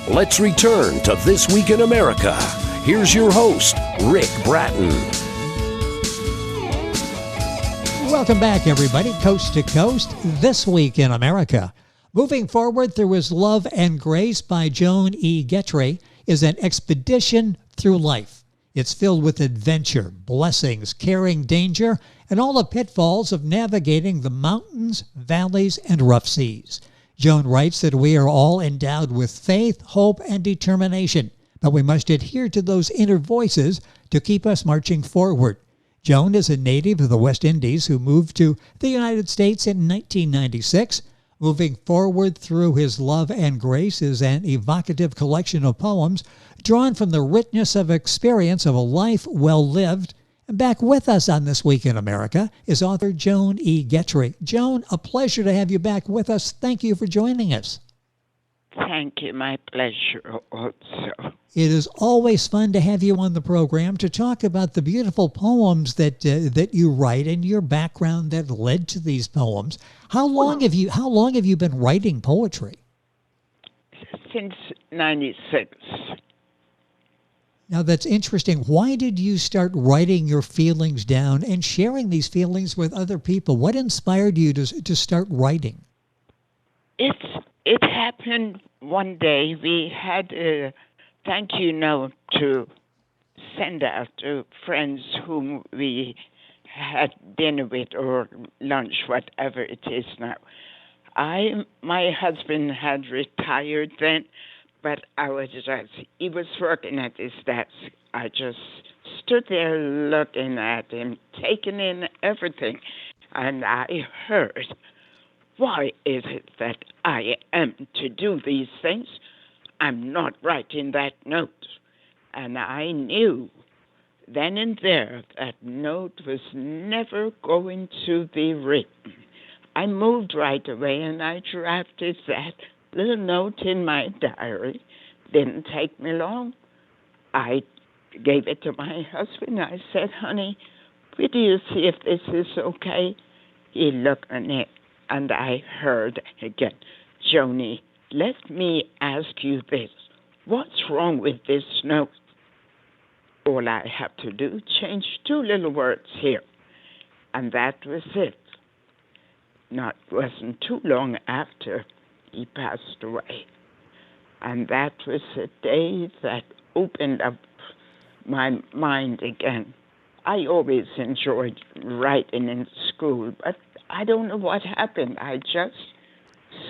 Let's return to This Week in America. Here's your host, Rick Bratton. Welcome back, everybody, coast to coast, This Week in America. Moving Forward Through His Love and Grace by Joan E. Gettry is an expedition through life. It's filled with adventure, blessings, caring, danger, and all the pitfalls of navigating the mountains, valleys, and rough seas. Joan writes that we are all endowed with faith, hope, and determination, but we must adhere to those inner voices to keep us marching forward. Joan is a native of the West Indies who moved to the United States in 1996. Moving Forward Through His Love and Grace is an evocative collection of poems drawn from the richness of experience of a life well lived. And back with us on This Week in America is author Joan E. Gettry. Joan, a pleasure to have you back with us. Thank you for joining us. Thank you. My pleasure also. It is always fun to have you on the program to talk about the beautiful poems that you write and your background that led to these poems. How long have you been writing poetry? Since 96. Now that's interesting. Why did you start writing your feelings down and sharing these feelings with other people? What inspired you to start writing? It happened one day. We had a thank you note to send out to friends whom we had dinner with or lunch, whatever it is now. My husband had retired then, but he was working at his desk. I just stood there looking at him, taking in everything, and I heard, why is it that I am to do these things? I'm not writing that note. And I knew then and there that note was never going to be written. I moved right away and I drafted that little note in my diary. Didn't take me long. I gave it to my husband. I said, honey, will you see if this is okay? He looked at it and I heard again, Joni, let me ask you this. What's wrong with this note? All I have to do, change two little words here. And that was it. Wasn't too long after he passed away. And that was a day that opened up my mind again. I always enjoyed writing in school, but I don't know what happened. I just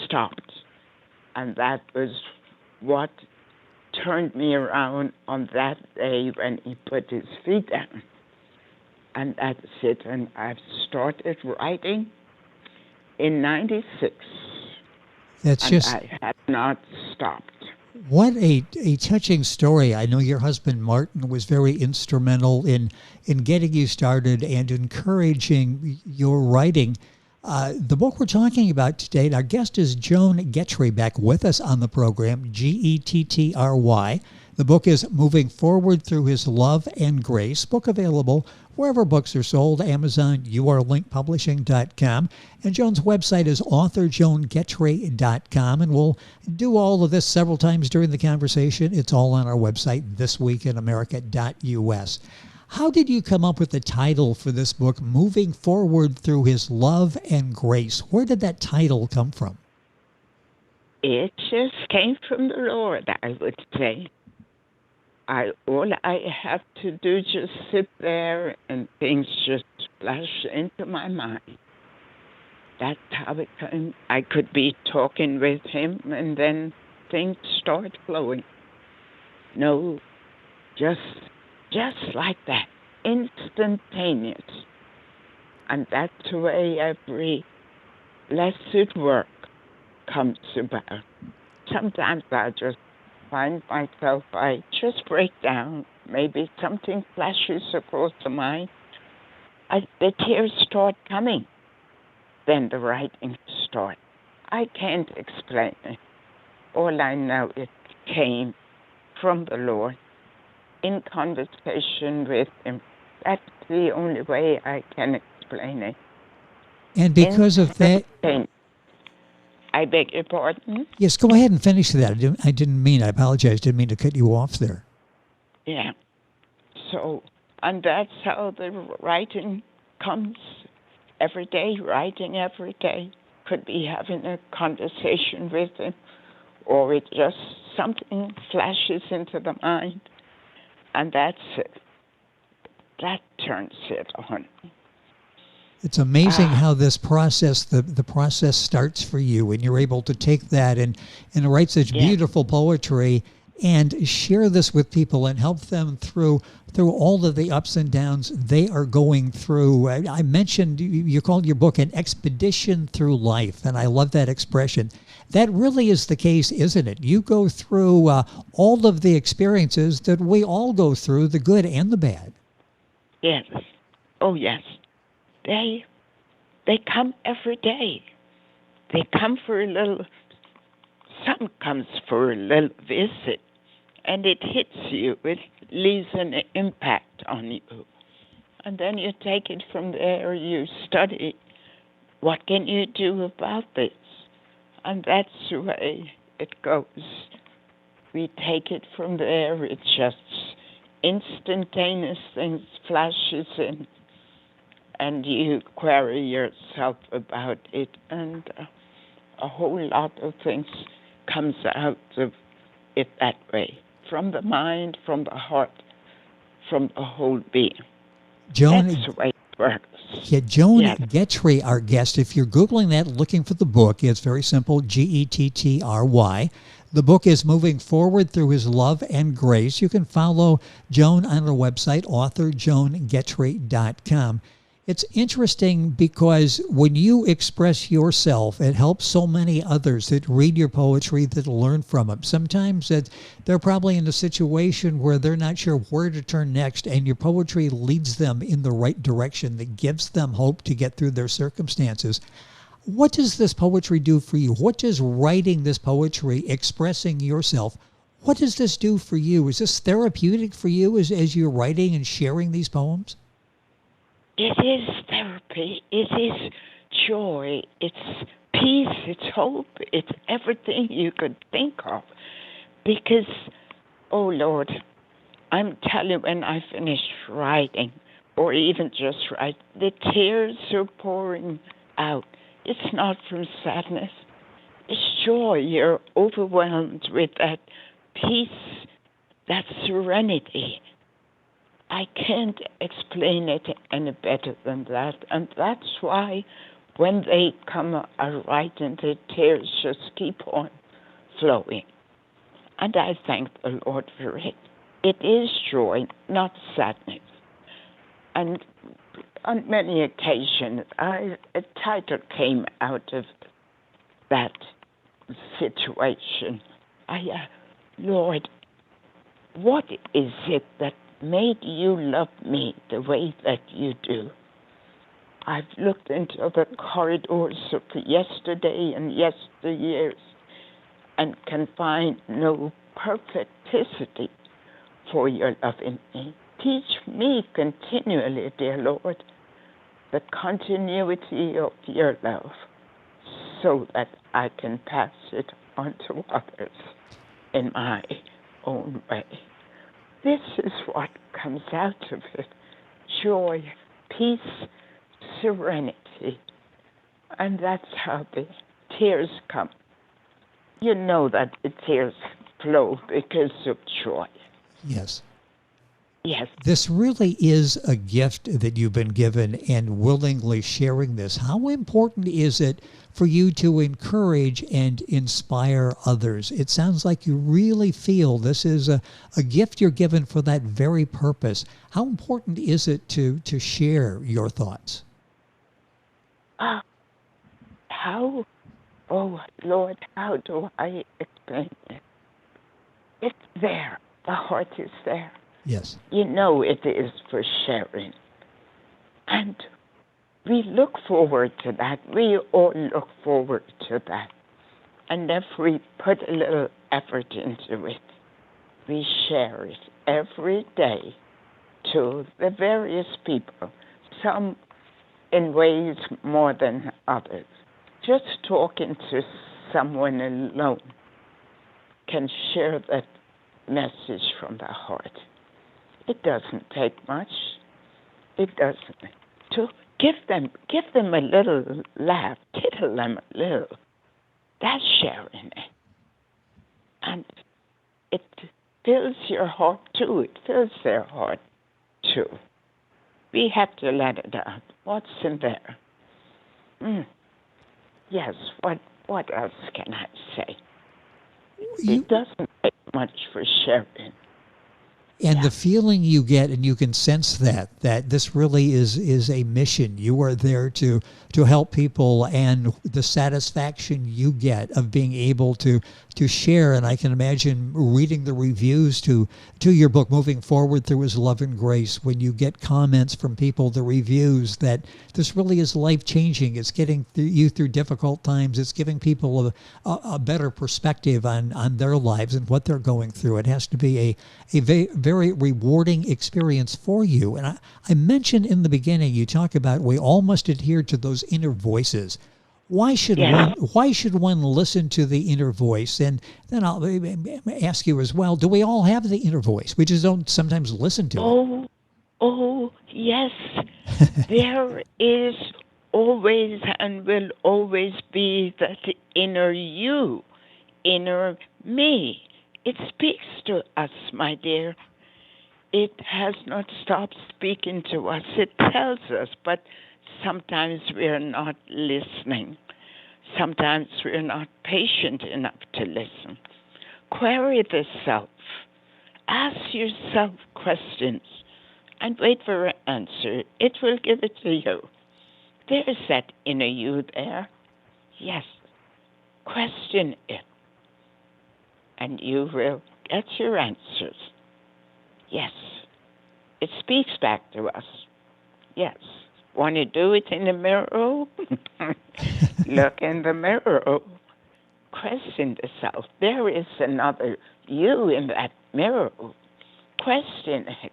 stopped. And that was what turned me around on that day when he put his feet down. And that's it. And I've started writing in 96. I have not stopped. What a touching story. I know your husband, Martin, was very instrumental in getting you started and encouraging your writing. The book we're talking about today, our guest is Joan Gettry, back with us on the program, Gettry. The book is Moving Forward Through His Love and Grace, book available wherever books are sold, Amazon, urlinkpublishing.com. And Joan's website is authorjoangettry.com. And we'll do all of this several times during the conversation. It's all on our website, thisweekinamerica.us. How did you come up with the title for this book, Moving Forward Through His Love and Grace? Where did that title come from? It just came from the Lord, I would say. All I have to do just sit there and things just flash into my mind. That's how it came. I could be talking with him and then things start flowing. No, just like that, instantaneous. And that's the way every blessed work comes about. Sometimes I just find myself, I just break down. Maybe something flashes across the mind. The tears start coming. Then the writing starts. I can't explain it. All I know, it came from the Lord in conversation with him. That's the only way I can explain it. And because of that... I beg your pardon? Yes, go ahead and finish that. I apologize. Didn't mean to cut you off there. Yeah. So, and that's how the writing comes every day, writing every day. Could be having a conversation with him, or it just something flashes into the mind, and that's it. That turns it on. It's amazing how this process, the process starts for you, and you're able to take that and write such beautiful poetry and share this with people and help them through all of the ups and downs they are going through. I mentioned you called your book An Expedition Through Life, and I love that expression. That really is the case, isn't it? You go through all of the experiences that we all go through, the good and the bad. Yes. Oh, yes. They come every day. They come for a little, some comes for a little visit, and it hits you. It leaves an impact on you. And then you take it from there, you study, what can you do about this? And that's the way it goes. We take it from there, it just instantaneous things flashes in, and you query yourself about it, and a whole lot of things comes out of it that way, from the mind, from the heart, from the whole being. Joan, that's the way it works. Yeah, Joan Gettry, our guest. If you're Googling that, looking for the book, it's very simple, Gettry. The book is Moving Forward Through His Love and Grace. You can follow Joan on her website, authorjoangettry.com. It's interesting because when you express yourself, it helps so many others that read your poetry, that learn from it. Sometimes they're probably in a situation where they're not sure where to turn next, and your poetry leads them in the right direction that gives them hope to get through their circumstances. What does this poetry do for you? What does writing this poetry, expressing yourself, what does this do for you? Is this therapeutic for you as you're writing and sharing these poems? It is therapy. It is joy. It's peace. It's hope. It's everything you could think of. Because, oh Lord, I'm telling you, when I finish writing, or even just write, the tears are pouring out. It's not from sadness. It's joy. You're overwhelmed with that peace, that serenity. I can't explain it any better than that. And that's why when they come right and the tears just keep on flowing. And I thank the Lord for it. It is joy, not sadness. And on many occasions, a title came out of that situation. Lord, what is it that made you love me the way that you do? I've looked into the corridors of yesterday and yesteryears and can find no perfecticity for your love in me. Teach me continually, dear Lord, the continuity of your love so that I can pass it on to others in my own way. This is what comes out of it. Joy, peace, serenity. And that's how the tears come. You know that the tears flow because of joy. Yes. Yes. This really is a gift that you've been given, and willingly sharing this. How important is it for you to encourage and inspire others? It sounds like you really feel this is a gift you're given for that very purpose. How important is it to share your thoughts? How? Oh, Lord, how do I explain it? It's there. The heart is there. Yes. You know it is for sharing. And we look forward to that. We all look forward to that. And if we put a little effort into it, we share it every day to the various people, some in ways more than others. Just talking to someone alone can share that message from the heart. It doesn't take much. It doesn't. To give them a little laugh, tickle them a little. That's sharing it. And it fills your heart too. It fills their heart too. We have to let it out. What's in there? Yes, what else can I say? It doesn't take much for sharing. And the feeling you get, and you can sense that this really is a mission. You are there to help people, and the satisfaction you get of being able to share. And I can imagine reading the reviews to your book, Moving Forward Through His Love and Grace, when you get comments from people, the reviews, that this really is life-changing. It's getting you through difficult times. It's giving people a better perspective on their lives and what they're going through. It has to be a very rewarding experience for you. And I mentioned in the beginning, you talk about we all must adhere to those inner voices. Why should one listen to the inner voice? And then I'll ask you as well, do we all have the inner voice? We just don't sometimes listen to it. Oh, yes. There is always and will always be that inner you, inner me. It speaks to us, my dear. It has not stopped speaking to us. It tells us, but sometimes we're not listening. Sometimes we're not patient enough to listen. Query the self. Ask yourself questions and wait for an answer. It will give it to you. There is that inner you there. Yes. Question it. And you will get your answers. Yes. It speaks back to us. Yes. Want to do it in the mirror? Look in the mirror. Question the self. There is another you in that mirror. Question it.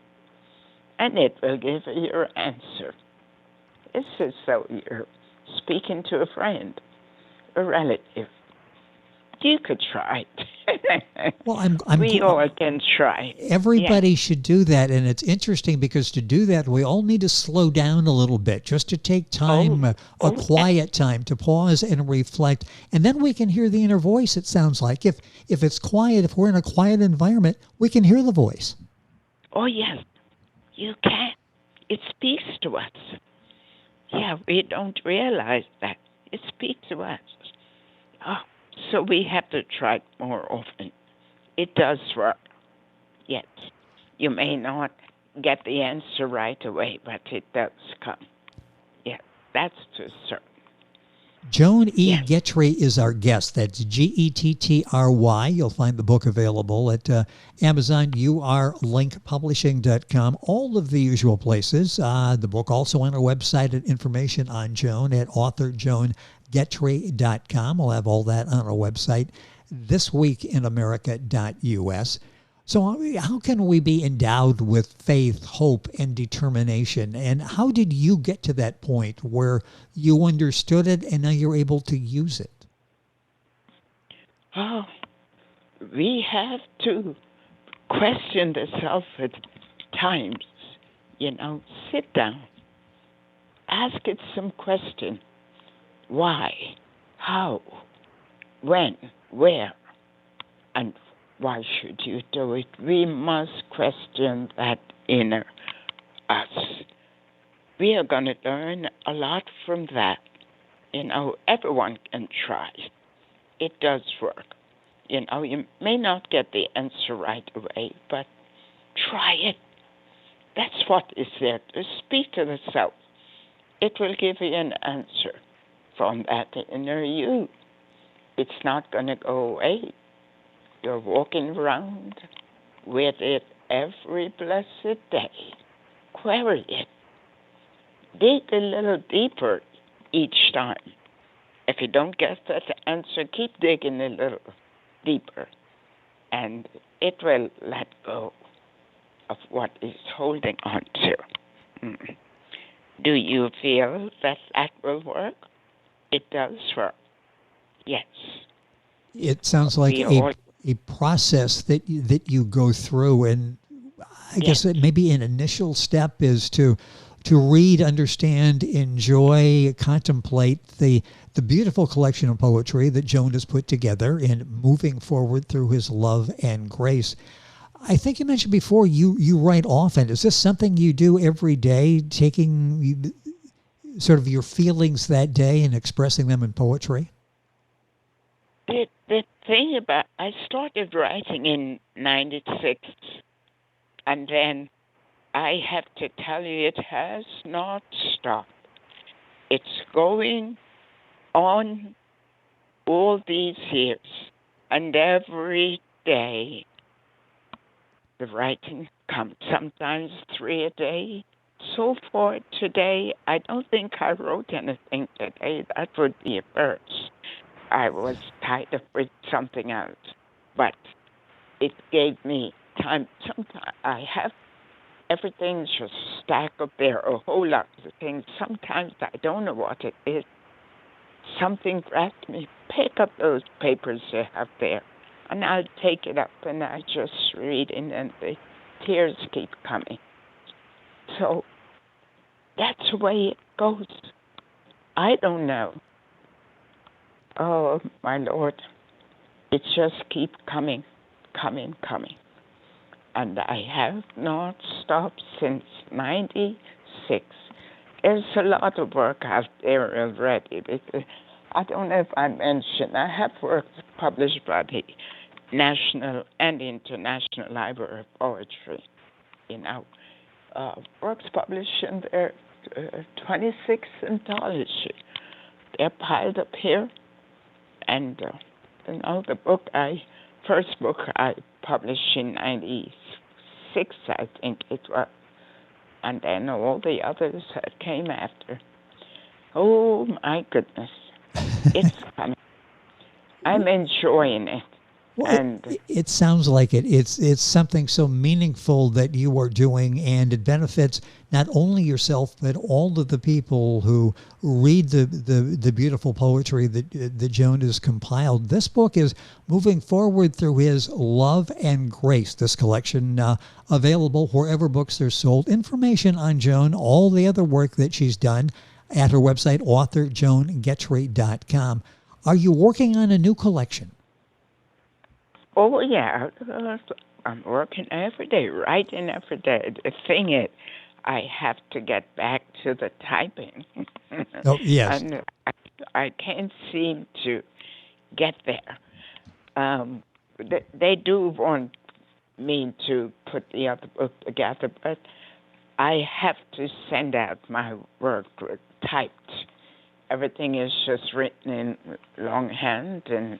And it will give you your answer. This is so you're speaking to a friend, a relative. You could try it. Well, we all can try. Everybody should do that, and it's interesting because to do that, we all need to slow down a little bit, just to take time, a quiet time, to pause and reflect, and then we can hear the inner voice. It sounds like if it's quiet, if we're in a quiet environment, we can hear the voice. Oh yes, you can. It speaks to us. Yeah, we don't realize that it speaks to us. Oh. So we have to try it more often. It does work. Yes. You may not get the answer right away, but it does come. Yeah, that's for certain. Joan E. Gettry is our guest. That's Gettry. You'll find the book available at Amazon, urlinkpublishing.com, all of the usual places. The book also on our website, and information on Joan at authorjoangettry.com. We'll have all that on our website, thisweekinamerica.us. So how can we be endowed with faith, hope, and determination? And how did you get to that point where you understood it and now you're able to use it? Oh, we have to question the self at times. Sit down. Ask it some question. Why? How? When? Where? And why should you do it? We must question that inner us. We are going to learn a lot from that. Everyone can try. It does work. You may not get the answer right away, but try it. That's what is there. To speak to the self. It will give you an answer from that inner you. It's not going to go away. You're walking around with it every blessed day. Query it. Dig a little deeper each time. If you don't get that answer, keep digging a little deeper. And it will let go of what is holding on to. Do you feel that will work? It does work. Yes. It sounds like We all, a process that you go through, and I yes, guess that maybe an initial step is to read, understand, enjoy, contemplate the beautiful collection of poetry that Joan has put together and moving forward through his love and grace. I think you mentioned before you write often. Is this something you do every day, taking sort of your feelings that day and expressing them in poetry? the thing about, I started writing in 96, and then I have to tell you, it has not stopped. It's going on all these years, and every day the writing comes, sometimes 3 a day. So far today, I don't think I wrote anything today. That would be a first. I was tied up with something else, but it gave me time. Sometimes I have everything just stacked up there, a whole lot of things. Sometimes I don't know what it is. Something grabs me. Pick up those papers you have there, and I'll take it up and I just read it, and the tears keep coming. So that's the way it goes. I don't know. Oh, my Lord. It just keeps coming, coming, coming. And I have not stopped since 96. There's a lot of work out there already. Because I don't know if I mentioned, I have works published by the National and International Library of Poetry. You know, works published in their 26 anthology. They're piled up here. And, the first book I published in 96, I think it was. And then all the others that came after. Oh, my goodness. It's coming. I'm enjoying it. Well, And it sounds like it. It's something so meaningful that you are doing, and it benefits not only yourself but all of the people who read the beautiful poetry that Joan has compiled. This book is moving forward through his love and grace. This collection available wherever books are sold. Information on Joan, all the other work that she's done, at her website, authorjoangettry.com. Are you working on a new collection? oh, yeah, I'm working every day, writing every day. The thing is, I have to get back to the typing. Oh, yes. And I can't seem to get there. They do want me to put the other book together, but I have to send out my work typed. Everything is just written in longhand, and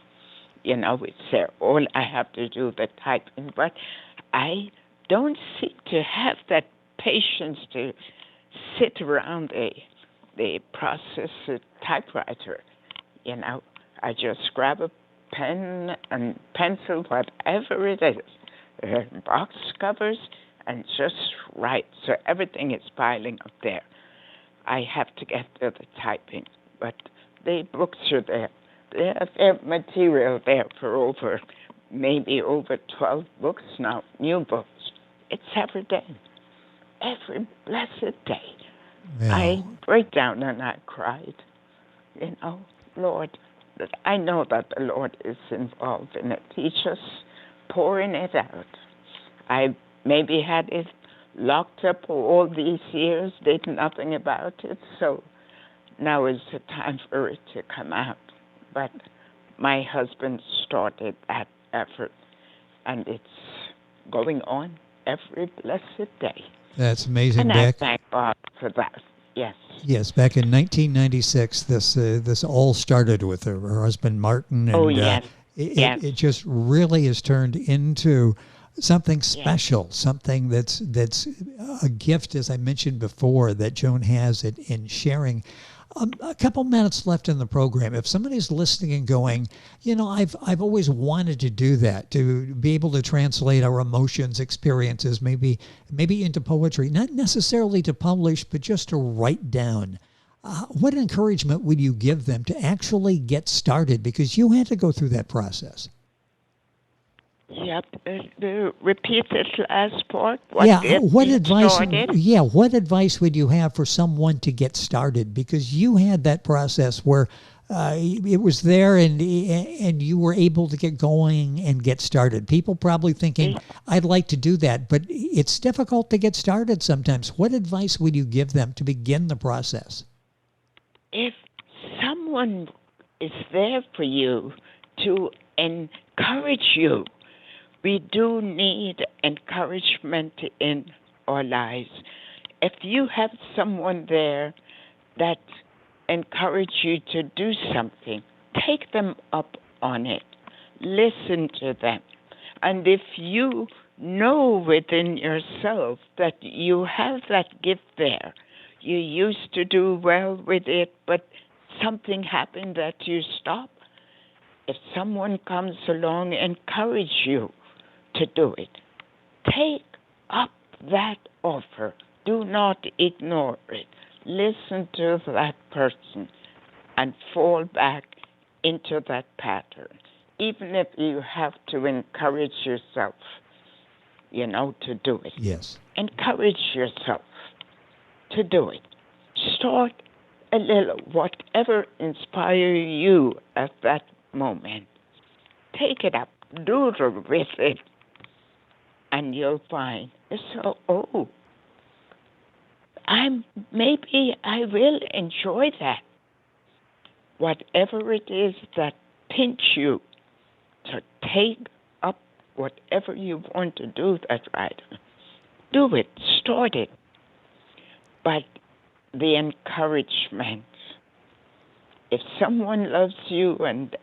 it's there. All I have to do the typing, but I don't seem to have that patience to sit around the processor typewriter. I just grab a pen and pencil, whatever it is, box covers, and just write. So everything is piling up there. I have to get to the typing, but the books are there. There's material there for maybe over 12 books now, new books. It's every day, every blessed day. Yeah. I break down and I cried. Lord, I know that the Lord is involved in it. He's just pouring it out. I maybe had it locked up all these years, did nothing about it, so now is the time for it to come out. But my husband started that effort, and it's going on every blessed day. That's amazing, And Beck. I thank God for that. Yes. Yes, back in 1996, this all started with her husband Martin, and Oh, yes. it just really has turned into something special, something that's a gift, as I mentioned before, that Joan has in sharing. A couple minutes left in the program. If somebody's listening and going, I've always wanted to do that, to be able to translate our emotions, experiences, maybe into poetry, not necessarily to publish, but just to write down. What encouragement would you give them to actually get started? Because you had to go through that process. Yep. Repeat this last part. What advice? Started? Yeah, what advice would you have for someone to get started? Because you had that process where it was there, and you were able to get going and get started. People probably thinking, "I'd like to do that," but it's difficult to get started sometimes. What advice would you give them to begin the process? If someone is there for you to encourage you, we do need encouragement in our lives. If you have someone there that encourage you to do something, take them up on it. Listen to them. And if you know within yourself that you have that gift there, you used to do well with it, but something happened that you stopped, if someone comes along and encourage you to do it, take up that offer. Do not ignore it. Listen to that person and fall back into that pattern. Even if you have to encourage yourself, to do it. Yes. Encourage yourself to do it. Start a little, whatever inspires you at that moment. Take it up, doodle with it, and you'll find, maybe I will enjoy that. Whatever it is that pinch you to take up whatever you want to do, that's right. Do it, start it. But the encouragement, if someone loves you and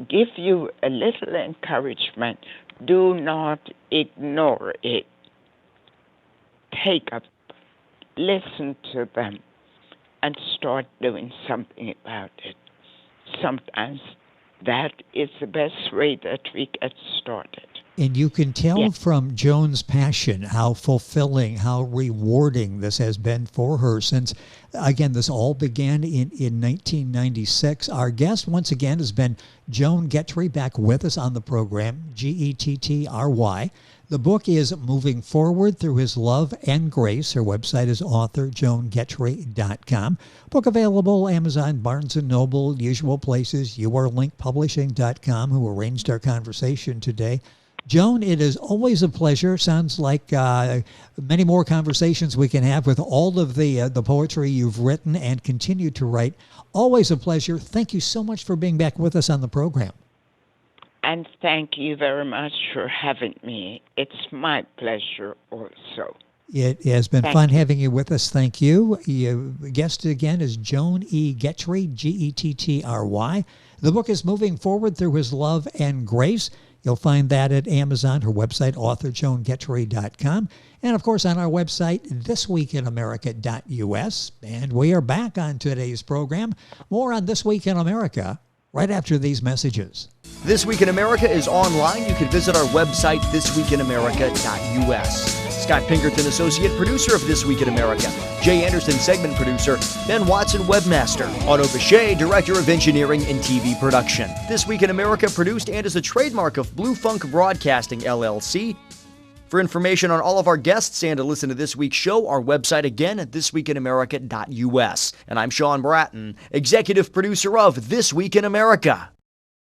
give you a little encouragement, do not ignore it. Take up, listen to them, and start doing something about it. Sometimes that is the best way that we get started. And you can tell from Joan's passion how fulfilling, how rewarding this has been for her since, again, this all began in 1996. Our guest, once again, has been Joan Gettry, back with us on the program, Gettry. The book is Moving Forward Through His Love and Grace. Her website is authorjoangettry.com. Book available Amazon, Barnes & Noble, usual places, yourlinkpublishing.com, who arranged our conversation today. Joan, it is always a pleasure. Sounds like many more conversations we can have with all of the poetry you've written and continue to write. Always a pleasure. Thank you so much for being back with us on the program. And thank you very much for having me. It's my pleasure also. It has been fun having you with us. Thank you. Your guest again is Joan E. Gettry, Gettry. The book is Moving Forward Through His Love and Grace. You'll find that at Amazon, her website, authorjoangettry.com, and, of course, on our website, thisweekinamerica.us. And we are back on today's program. More on This Week in America right after these messages. This Week in America is online. You can visit our website, thisweekinamerica.us. Scott Pinkerton, Associate Producer of This Week in America. Jay Anderson, Segment Producer. Ben Watson, Webmaster. Otto Bechet, Director of Engineering and TV Production. This Week in America produced and is a trademark of Blue Funk Broadcasting, LLC. For information on all of our guests and to listen to this week's show, our website again at thisweekinamerica.us. And I'm Sean Bratton, Executive Producer of This Week in America.